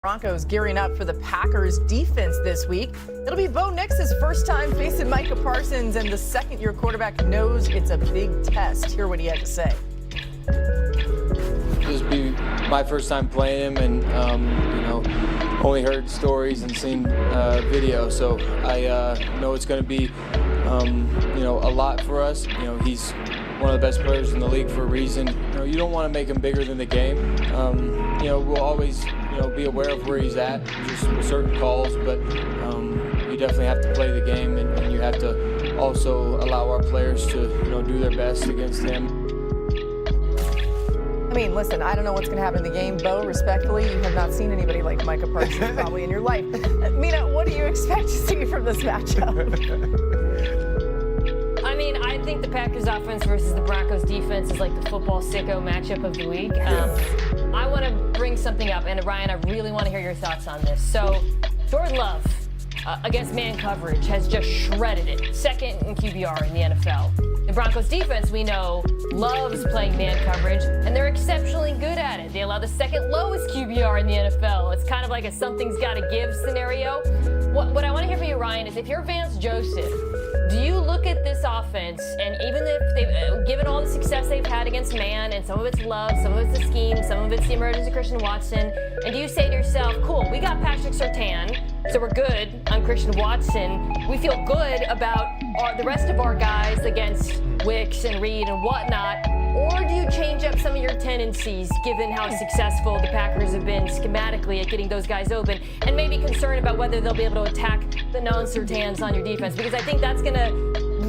Broncos gearing up for the Packers defense this week. It'll be Bo Nix's first time facing Micah Parsons, and the second-year quarterback knows it's a big test. Hear what he had to say. This will be my first time playing him, and only heard stories and seen video, so I know it's going to be a lot for us. He's one of the best players in the league for a reason. You don't want to make him bigger than the game. We'll always be aware of where he's at, just with certain calls, but you definitely have to play the game, and you have to also allow our players to do their best against him. I mean, listen, I don't know what's going to happen in the game. Bo, respectfully, you have not seen anybody like Micah Parsons probably in your life. Mina, what do you expect to see from this matchup? I think the Packers offense versus the Broncos defense is like the football sicko matchup of the week. I want to bring something up, and Ryan, I really want to hear your thoughts on this. So, Jordan Love against man coverage has just shredded it. Second in QBR in the NFL. The Broncos defense, we know, loves playing man coverage, and they're exceptionally good at it. They allow the second lowest QBR in the NFL. It's kind of like a something's got to give scenario. What I want to hear from you, Ryan, is if you're Vance Joseph, do you look at this offense, and even if they've given all the success they've had against man, and some of it's love, some of it's the scheme, some of it's the emergence of Christian Watson, and do you say to yourself, cool, we got Patrick Surtain, so we're good on Christian Watson. We feel good about the rest of our guys against Wicks and Reed and whatnot. Or do you change up some of your tendencies given how successful the Packers have been schematically at getting those guys open, and maybe concerned about whether they'll be able to attack the non-Surtains on your defense? Because I think that's going to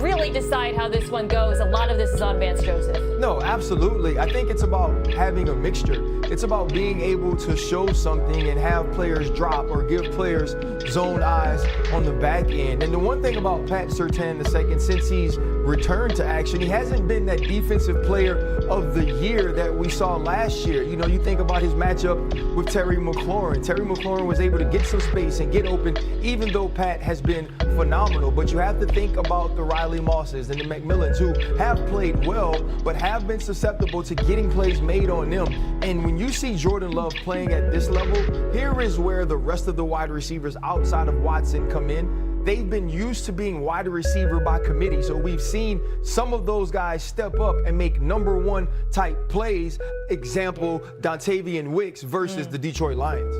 really decide how this one goes. A lot of this is on Vance Joseph. No, absolutely. I think it's about having a mixture. It's about being able to show something and have players drop or give players zone eyes on the back end. And the one thing about Pat Surtain II, since he's returned to action, he hasn't been that defensive player of the year that we saw last year. You think about his matchup with Terry McLaurin. Terry McLaurin was able to get some space and get open, even though Pat has been phenomenal. But you have to think about the Riley Mosses and the McMillans, who have played well, but have been susceptible to getting plays made on them. And when you see Jordan Love playing at this level, here is where the rest of the wide receivers outside of Watson come in. They've been used to being wide receiver by committee, so we've seen some of those guys step up and make number one type plays. Example, Dontavian Wicks versus the Detroit Lions.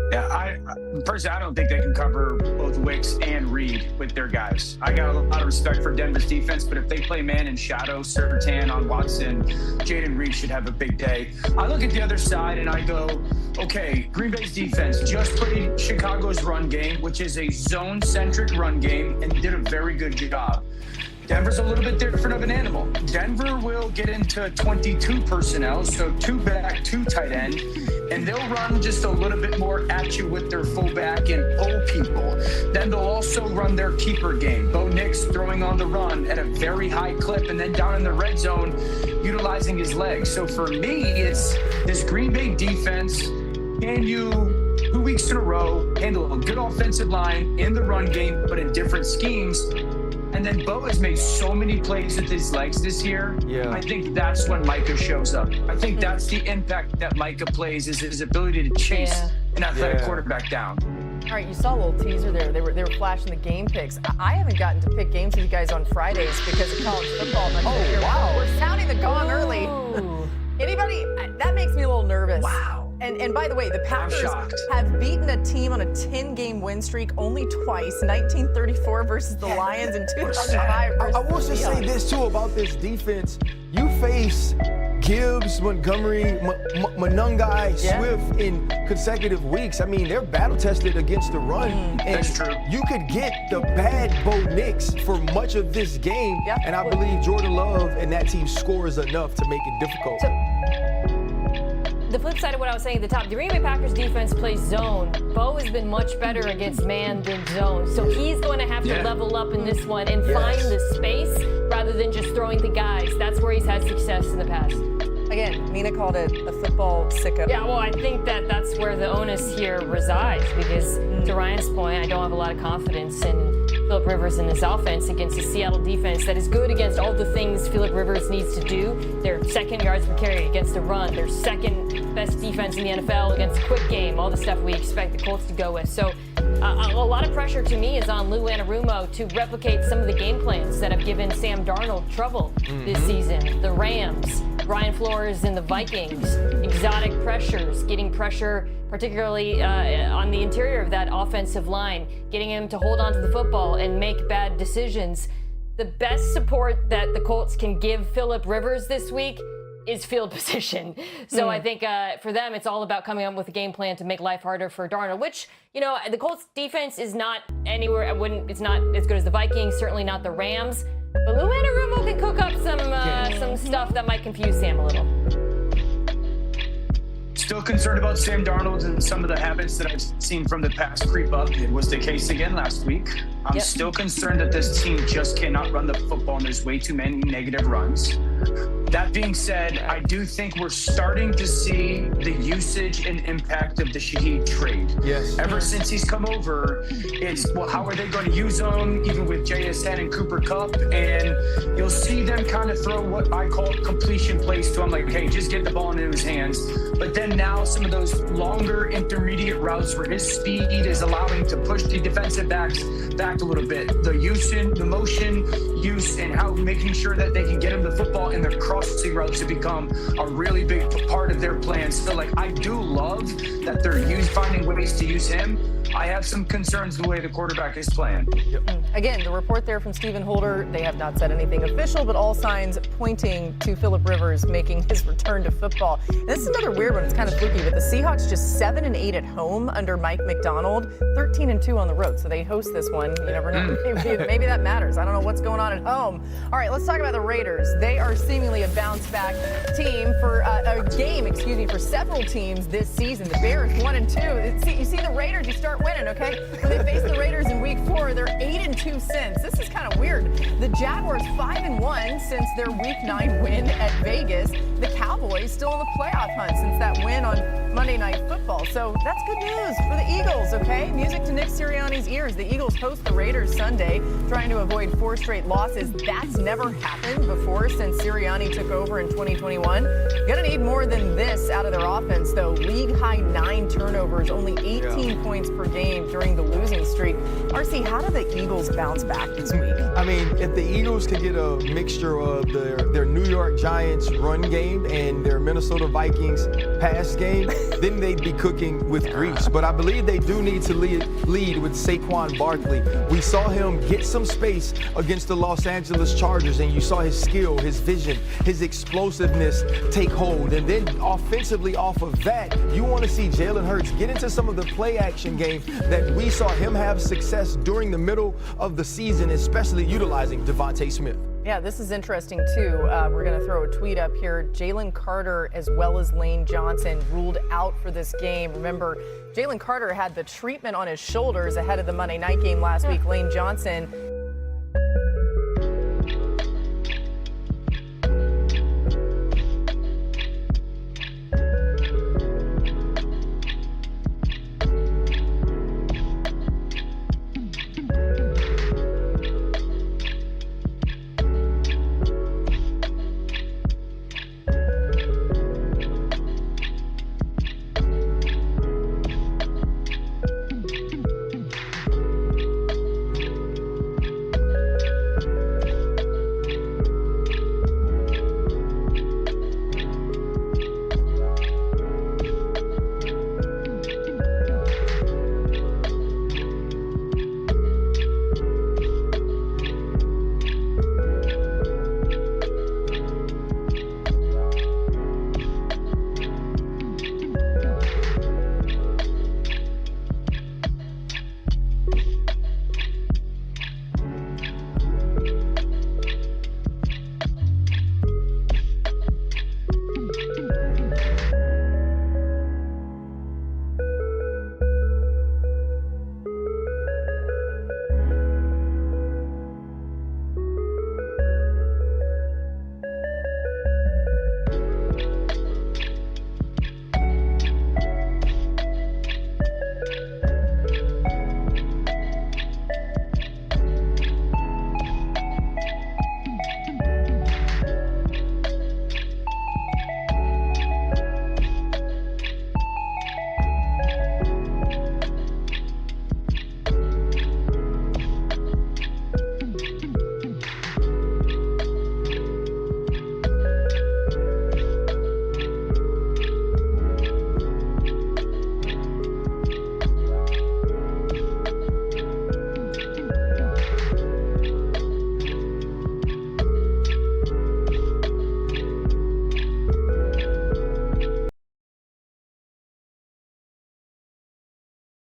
Yeah, personally, I don't think they can cover both Wicks and Reed with their guys. I got a lot of respect for Denver's defense, but if they play man in shadow, Surtain on Watson, Jayden Reed should have a big day. I look at the other side and I go, okay, Green Bay's defense just played Chicago's run game, which is a zone-centric run game, and did a very good job. Denver's a little bit different of an animal. Denver will get into 22 personnel, so 2 back, 2 tight end, and they'll run just a little bit more at you with their fullback and pull people. Then they'll also run their keeper game. Bo Nix throwing on the run at a very high clip, and then down in the red zone, utilizing his legs. So for me, it's this Green Bay defense. Can you, 2 weeks in a row, handle a good offensive line in the run game, but in different schemes? And then Bo has made so many plays with his legs this year. Yeah. I think that's when Micah shows up. I think that's the impact that Micah plays, is his ability to chase an athletic quarterback down. All right, you saw a little teaser there. They were flashing the game picks. I haven't gotten to pick games with you guys on Fridays because of college football. Oh, wow. We're sounding the gong early. Anybody? That makes me a little nervous. Wow. And by the way, the Packers have beaten a team on a 10-game win streak only twice, 1934 versus the Lions and 2005 versus I will just say this, too, about this defense. You face Gibbs, Montgomery, Manungai, Swift in consecutive weeks. I mean, they're battle-tested against the run. And that's true. You could get the bad Bo Nix for much of this game, and I believe Jordan Love and that team scores enough to make it difficult. The flip side of what I was saying at the top, the Green Bay Packers defense plays zone. Bo has been much better against man than zone. So he's going to have to level up in this one and find the space rather than just throwing the guys. That's where he's had success in the past. Again, Mina called it a football sicko. Yeah, well, I think that's where the onus here resides because, to Ryan's point, I don't have a lot of confidence in Phillip Rivers in this offense against a Seattle defense that is good against all the things Phillip Rivers needs to do. They're second yards per carry against the run. They're second best defense in the NFL against a quick game, all the stuff we expect the Colts to go with. So a lot of pressure to me is on Lou Anarumo to replicate some of the game plans that have given Sam Darnold trouble this season. The Rams, Brian Flores and the Vikings, exotic pressures, getting pressure particularly on the interior of that offensive line, getting him to hold on to the football and make bad decisions. The best support that the Colts can give Phillip Rivers this week is field position. So I think for them, it's all about coming up with a game plan to make life harder for Darnold, which, you know, the Colts defense is not anywhere, it's not as good as the Vikings, certainly not the Rams. But Lou Anarumo can cook up some stuff that might confuse Sam a little. Still concerned about Sam Darnold and some of the habits that I've seen from the past creep up. It was the case again last week. I'm still concerned that this team just cannot run the football and there's way too many negative runs. That being said, I do think we're starting to see the usage and impact of the Shaheed trade. Yes. Ever since he's come over, it's, well, how are they going to use him, even with JSN and Cooper Kupp? And you'll see them kind of throw what I call completion plays to him, like, hey, just get the ball into his hands. But then now some of those longer intermediate routes where his speed is allowing to push the defensive backs back a little bit. The motion use, and how making sure that they can get him the football in the crossing routes to become a really big part of their plan. So, like, I do love that they're finding ways to use him. I have some concerns the way the quarterback is playing. Again, the report there from Stephen Holder, they have not said anything official, but all signs pointing to Phillip Rivers making his return to football. And this is another weird one. It's kind of fluky, but the Seahawks just 7-8 at home under Mike McDonald, 13-2 on the road. So they host this one. You never know. Maybe that matters. I don't know what's going on at home. All right, let's talk about the Raiders. They are seemingly a bounce-back team for for several teams this season. The Bears 1-2. You see the Raiders, you start winning, okay? When they face the Raiders in Week 4, they're 8-2 since. This is kind of weird. The Jaguars 5-1 since their Week 9 win at Vegas. The Cowboys still in the playoff hunt since that win on Monday Night Football. So that's good news for the Eagles, okay? Music to Nick Sirianni's ears. The Eagles host the Raiders Sunday, trying to avoid 4 straight losses. That's never happened before since Sirianni took over in 2021. Gonna need more than this out of their offense, though. League-high 9 turnovers, only 18 points per game during the losing streak. RC, how do the Eagles bounce back this week? I mean, if the Eagles could get a mixture of their New York Giants run game and their Minnesota Vikings pass game, then they'd be cooking with grease. But I believe they do need to lead with Saquon Barkley. We saw him get some space against the Los Angeles Chargers, and you saw his skill, his vision, his explosiveness take hold. And then offensively off of that, you want to see Jalen Hurts get into some of the play-action game that we saw him have success during the middle of the season, especially utilizing Devontae Smith. Yeah, this is interesting, too. We're going to throw a tweet up here. Jalen Carter, as well as Lane Johnson, ruled out for this game. Remember, Jalen Carter had the treatment on his shoulders ahead of the Monday night game last week. Lane Johnson